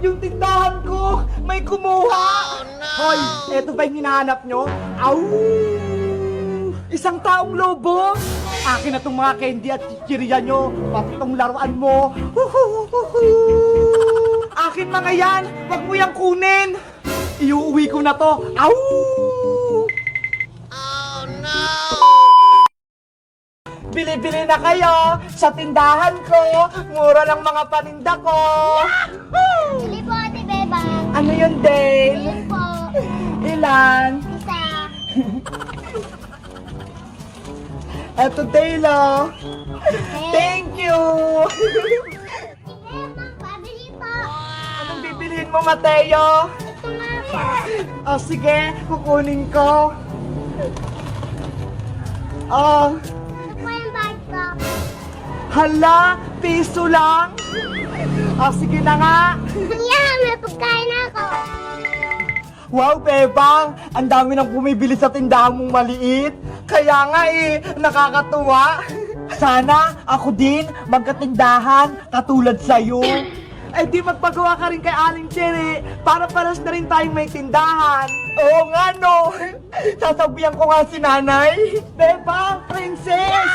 Yung tindahan ko! May kumuha! Hoy, eto ba yung hinahanap nyo? Au! Isang taong lobo! Akin na tong mga candy at chichirya nyo, pati tong laruan mo. Akin mga yan! Wag mo yang kunin! Iuuwi ko na to! Au! Bili-bili na kayo sa tindahan ko. Mura lang mga paninda ko. Bili po, Ate Bebang. Ano yun, Dale? Bili po. Ilan? Isa. Eto, Dale, oh. Thank you. Ate Bebang, pabili po. Anong bibilihin mo, Mateo? Ito nga po. Oh, sige. Kukunin ko. Oh, Ito po yung bag ko. hala. Piso lang. Oh, sige na nga. Yeah, may pagkain ako. Wow, Bebang! Ang dami nang bumibili sa tindahan mong maliit. Kaya nga nakakatuwa. Sana ako din magkatindahan katulad sa'yo. Eh di magpagawa ka rin kay Aling Cherry para paras na rin tayong may tindahan. Oo nga no! Sasabihan ko nga si nanay. Bebang, princess!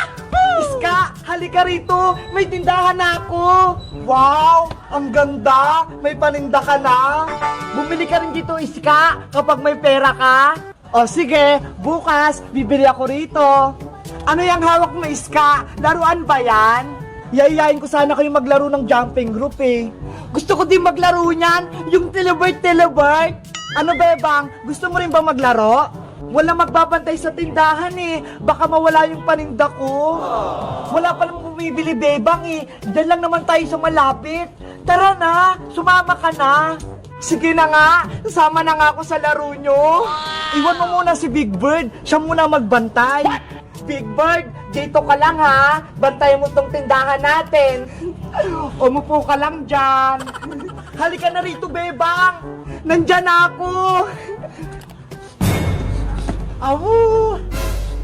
Iska, halika rito! May tindahan na ako! Wow! Ang ganda! May paninda ka na! Bumili ka rin dito, Iska, kapag may pera ka. O sige, bukas, bibili ako rito. Ano yung hawak mo, Iska? Laruan ba yan? Yayayain ko sana kayo maglaro ng jumping group eh. Gusto ko din maglaro niyan, yung Telebert. Ano, Bebang? Gusto mo rin ba maglaro? Wala magbabantay sa tindahan eh. Baka mawala yung paninda ko. Wala pa naman bumibili, Bebang eh. Diyan lang naman tayo sa malapit. Tara na, sumama ka na. Sige na nga, sama na nga ako sa laro nyo. Iwan mo muna si Big Bird, siya muna magbantay. Big Bird, dito ka lang ha. Bantayan mo tong tindahan natin. Umupo ka lang dyan. Halika na rito, Bebang. Nandyan na ako. Awu!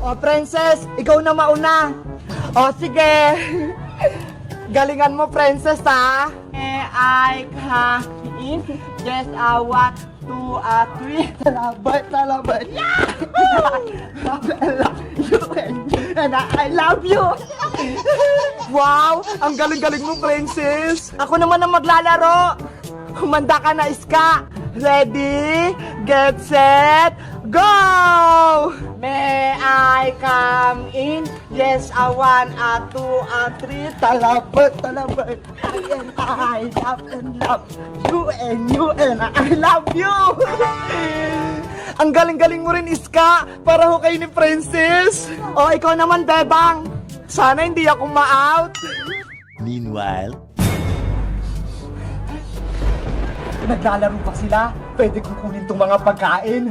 O, Princess, ikaw na mauna. O, sige. Galingan mo, Princess, ha? I come in. Yes, I want to, 3. Talabat. And I love you. Wow, ang galing-galing mo, Princess. Ako naman ang maglalaro. Humanda ka na, Iska. Ready, get set, go! May I come in? Yes, I want, 2, 3. Talabat. I love and love you and I love you. Ang galing-galing mo rin, Iska. Para ho kayo ni Princess. O, ikaw naman, Bebang. Sana hindi ako ma-out. Meanwhile, Naglalaro pa sila. Pwede kukunin tong mga pagkain.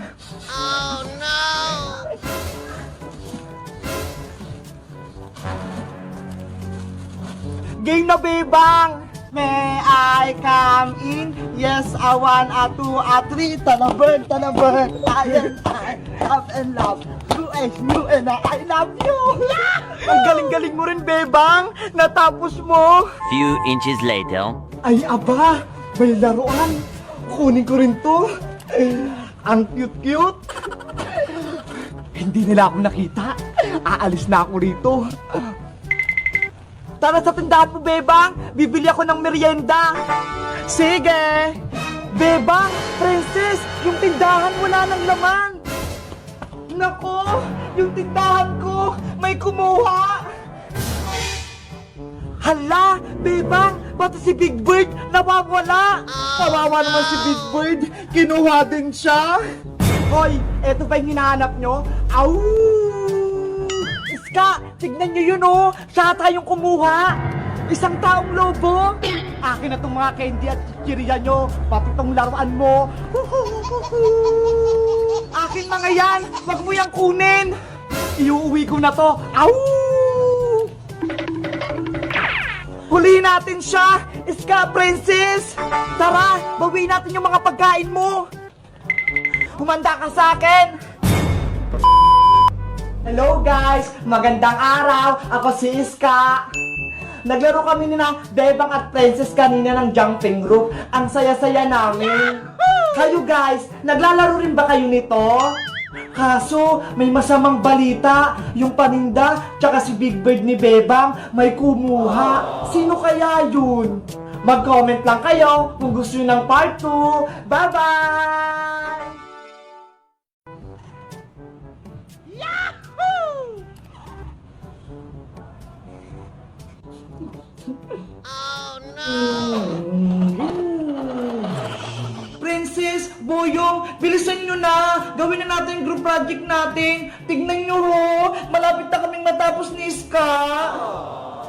Game na, Bebang! May I come in? Yes, I want, 2, 3. Talabat. I love and love you and I love you. Ang galing-galing mo rin, Bebang. Natapos mo. few inches later. Ay, aba! May laruan! Kunin ko rin to! Ang cute-cute! Hindi nila ako nakita. Aalis na ako rito. Tara sa tindahan mo, Bebang! Bibili ako ng merienda! Sige! Bebang! Princess! Yung tindahan wala ng laman! Nako! Yung tindahan ko! May kumuha! Hala! Bebang! Pati si Big Bird nawawala! Kawawa naman si Big Bird! Kinuha din siya! Hoy! Eto ba yung hinahanap nyo? Au! Iska! Tignan nyo yun oh! Siya tayong kumuha! Isang taong lobo! Akin na tong mga candy at chichirya nyo! Pati tong laruan mo! Akin mga yan! Wag mo yang kunin! Iuuwi ko na to! Au! Hulihin natin siya! Iska, Princess! Tara, bawiin natin yung mga pagkain mo! Humanda ka sa akin! Hello guys! Magandang araw! Ako si Iska! Naglaro kami ni na Bebang at Princess kanina ng jumping rope. Ang saya-saya namin. Kayo guys, naglalaro rin ba kayo nito? Kaso, may masamang balita. Yung paninda, tsaka si Big Bird ni Bebang, may kumuha. Sino kaya yun? Mag-comment lang kayo kung gusto nyo ng part 2. Bye-bye! Princess, Boyong, bilisan nyo na! Gawin na natin yung group project natin! Tignan nyo ho! Malapit na kaming matapos ni Iska!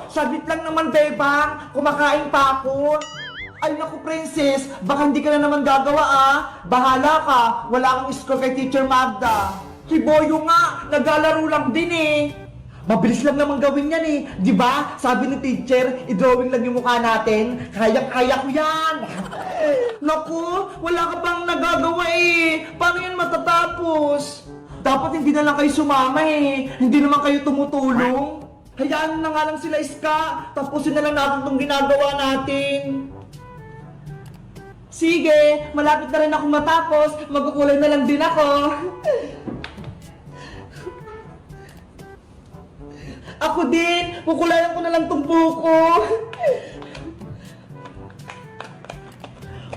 Saglit lang naman, Bebang! Kumakain pa ako! Ay naku, Princess! Baka hindi ka na naman gagawa ah! Bahala ka! Wala akong score kay Teacher Magda! Si Boyong nga! Naglalaro lang din eh! Mabilis lang naman gawin yan eh. Di ba? Sabi ni teacher, i-drawing lang yung mukha natin. Kaya ko yan. Naku, wala ka pang nagagawa eh. Paano yan matatapos? Dapat hindi na lang kayo sumama eh. Hindi naman kayo tumutulong. Hayaan na nga lang sila, Iska. Tapusin na lang natin itong ginagawa natin. Sige, malapit na rin ako matapos. Magkukulay na lang din ako. Ako din! Kukulayan ko na lang tong buko!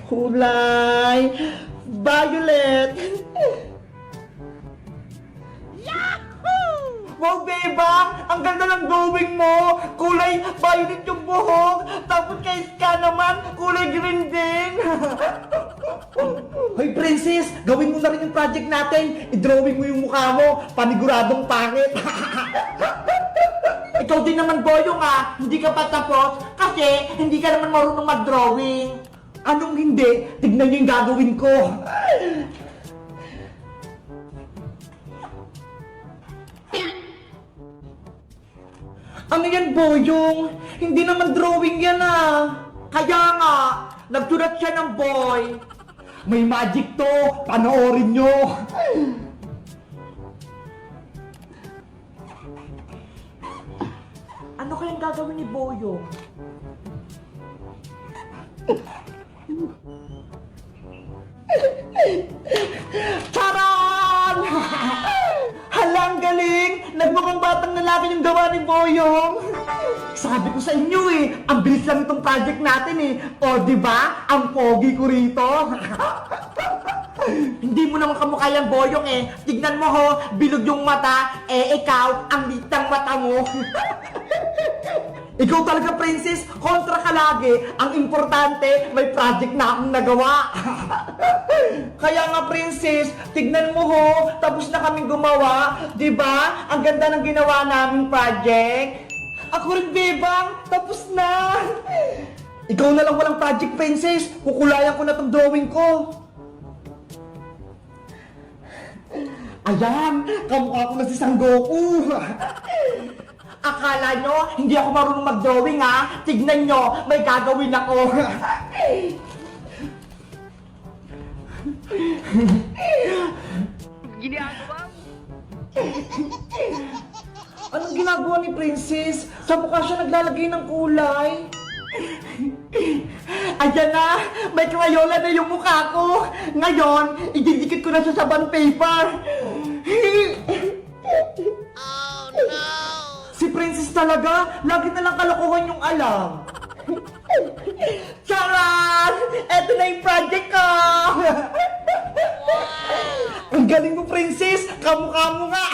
Kulay! Violet! Yahoo! Wow, Bebang! Ang ganda ng drawing mo! Kulay violet yung buhok! Tapos kay Iska naman, kulay green din! Hoy, Princess! Gawin mo na rin yung project natin! I-drawing mo yung mukha mo! Paniguradong pangit! Ikaw din naman, Boyong ah! Hindi ka pa tapos kasi hindi ka naman marunong mag-drawing! Anong hindi? Tignan niyo yung gagawin ko! Ano yan, Boyong? Hindi naman drawing yan ah! Kaya nga, nagsulat siya ng boy! May magic to! Panoorin nyo! Ano kayang gagawin ni Boyong? Charan! Hala, ang galing! Nagmukhang batang lalaki yung gawa ni Boyong! Sabi ko sa inyo eh, ang bilis lang itong project natin eh. O, di ba? Ang pogi ko rito. Hindi mo naman kamukha yung Boyong eh. Tignan mo ho, bilog yung mata. Eh, ikaw, ang litang mata mo. Ikaw talaga, Princess. Kontra ka lagi. Ang importante, may project na akong nagawa. Kaya nga, Princess, tignan mo ho, tapos na kaming gumawa. Diba? Ang ganda ng ginawa naming project. Ako rin, Bebang. Tapos na. Ikaw na lang walang project, Princess. Kukulayan ko na tong drawing ko. Ayan, kamukha ko na si Sangoku. Akala nyo, hindi ako marunong mag-drawing ha? Tignan nyo, may gagawin ako. Ginagawa mo? Anong ginagawa ni Princess? Sa mukha siya naglalagay ng kulay. Ayan na! May crayola na yung mukha ko! Ngayon, ididikit ko na sa bond paper! Oh no! Si Princess talaga, lagi na lang kalokohan yung alam. Charan! Eto na yung project ko! Ang galing mo, Princess! Kamukha mo nga!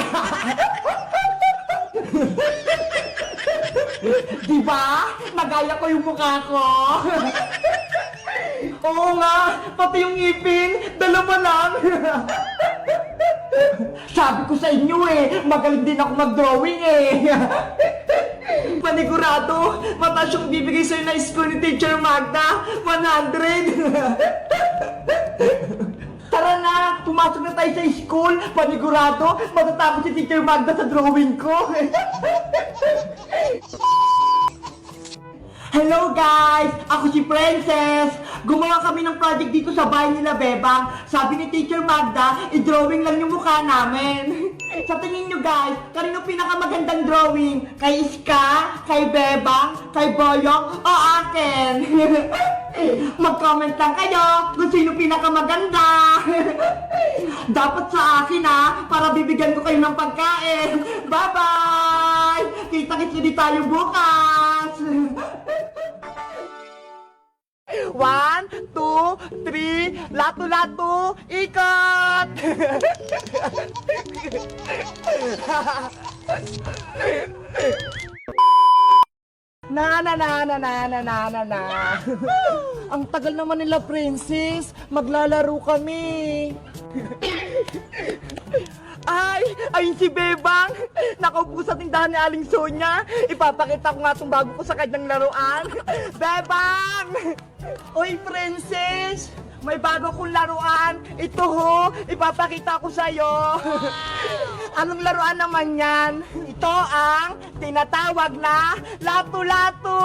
Diba? Nagaya ko yung mukha ko! Oo nga! Pati yung ngipin! Dalawa lang! Sabi ko sa inyo eh! Magaling din ako mag-drawing eh! Panigurado! Mataas yung bibigay sa'yo na score ni Teacher Magda! 100! Tara na! Pumasok na tayo sa school! Panigurado! Matatapos si Teacher Magda sa drawing ko! Hello guys! Ako si Princess! Gumawa kami ng project dito sa bahay nila Bebang. Sabi ni Teacher Magda, i-drawing lang yung mukha namin. Sa tingin nyo guys, kanino pinakamagandang drawing? Kay Iska? Kay Bebang? Kay Boyong? O akin? Mag-comment lang kayo kung sino pinakamaganda. Dapat sa akin para bibigyan ko kayo ng pagkain. Bye-bye! Kita-kits ulit tayo bukas! 1, 2, 3, lato-lato, ikot! Na. Ang tagal naman nila, princess. Maglalaro kami. Ayun si Bebang. Nakaupo sa tindahan ni Aling Sonia. Ipapakita ko nga itong bago ko sa kanyang laruan. Bebang! Uy, princess! May bago kong laruan. Ito ho, ipapakita ko sa'yo. Anong laruan naman yan? Ito ang tinatawag na lato-lato.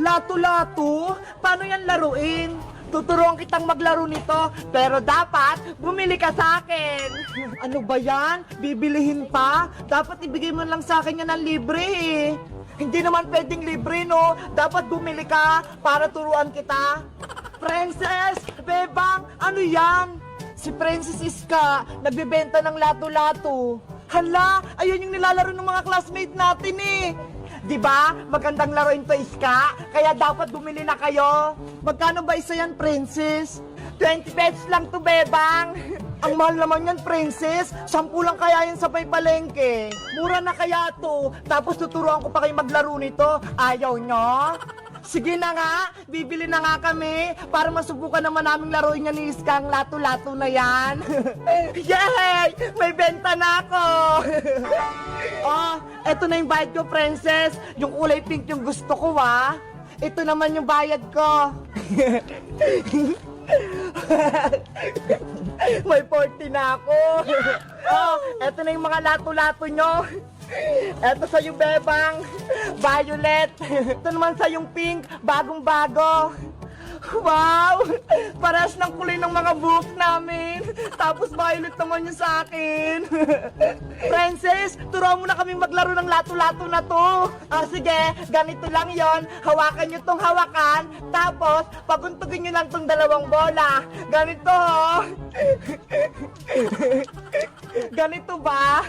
Lato-lato? Paano yan laruin? Tuturuan kitang maglaro nito, pero dapat bumili ka sa akin. Ano ba yan? Bibilihin pa? Dapat ibigay mo lang sa akin yan ng libre eh. Hindi naman pwedeng libre, no? Dapat bumili ka para turuan kita. Princess! Bebang! Ano yan? Si Princess Iska, nagbebenta ng lato-lato. Hala! Ayun yung nilalaro ng mga classmate natin eh. Diba? Magandang laruin to, Iska. Kaya dapat bumili na kayo. Magkano ba isa yan, Princess? 20 pesos lang to, Bebang. Ang mahal naman yan, Princess. 10 lang kaya yan sa palengke. Mura na kaya to. Tapos tuturuan ko pa kayo maglaro nito. Ayaw nyo? Sige na nga, bibili na nga kami para masubukan naman naming laruin niya ni Iska ang lato-lato na yan. Yay! May benta na ako! Oh, eto na yung bayad ko, princess. Yung kulay pink yung gusto ko, Ito naman yung bayad ko. May 40 na ako. Oh, eto na yung mga lato-lato nyo. Eto sa yung Bebang, violet. Ito naman sa yung pink, bagong-bago. Wow! Parehas ng kulay ng mga buhok namin. Tapos violet naman yung sa akin. Princess, turuan mo na kami maglaro ng lato-lato na to. Sige, ganito lang yon. Hawakan nyo tong hawakan. Tapos, paguntugin nyo lang tong dalawang bola. Ganito, ho. Ganito ba?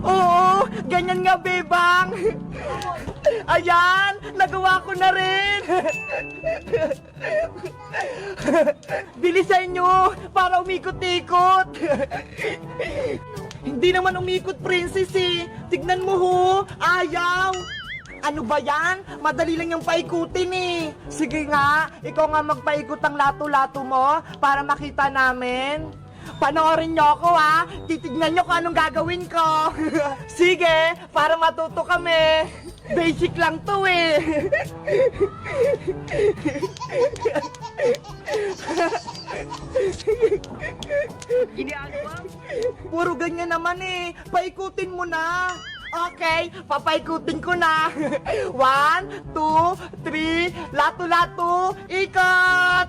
Oo, ganyan nga, Bebang. Ayan, nagawa ko na rin. Bilisan nyo para umikot-ikot. Hindi naman umikot, princess eh. Tignan mo ho, ayaw. Ano ba yan? Madali lang yung paikutin eh. Sige nga, ikaw nga magpaikot ang lato-lato mo para makita namin. Panoorin nyo ako titignan nyo kung anong gagawin ko. Sige, para matuto kami. Basic lang to eh. Iniano ba? Puro ganyan naman eh. Paikutin mo na. Okay, papaikutin ko na. 1, 2, 3, lato-lato, ikot!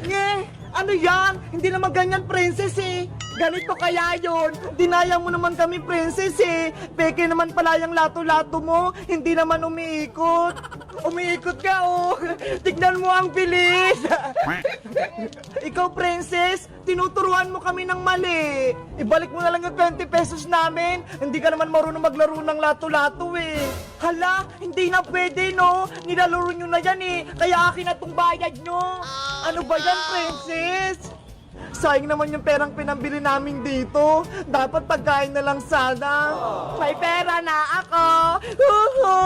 Nye, ano yan? Hindi naman ganyan, princess eh. Ganito kaya yun. Dinaya mo naman kami, princess eh. Peke naman pala yung lato-lato mo. Hindi naman umiikot. Umiikot ka oh. Tignan mo ang bilis. Ikaw, princess, tinuturuan mo kami ng mali. Ibalik mo na lang yung 20 pesos namin. Hindi ka naman marunong maglaro ng lato-lato eh. Hala, hindi na pwede no. Nilalaro nyo na yan eh. Kaya akin na tong bayad nyo. Ano ba yan, princess? Sayang naman yung perang pinambili namin dito. Dapat pagkain na lang sana. May pera na ako. Huhu!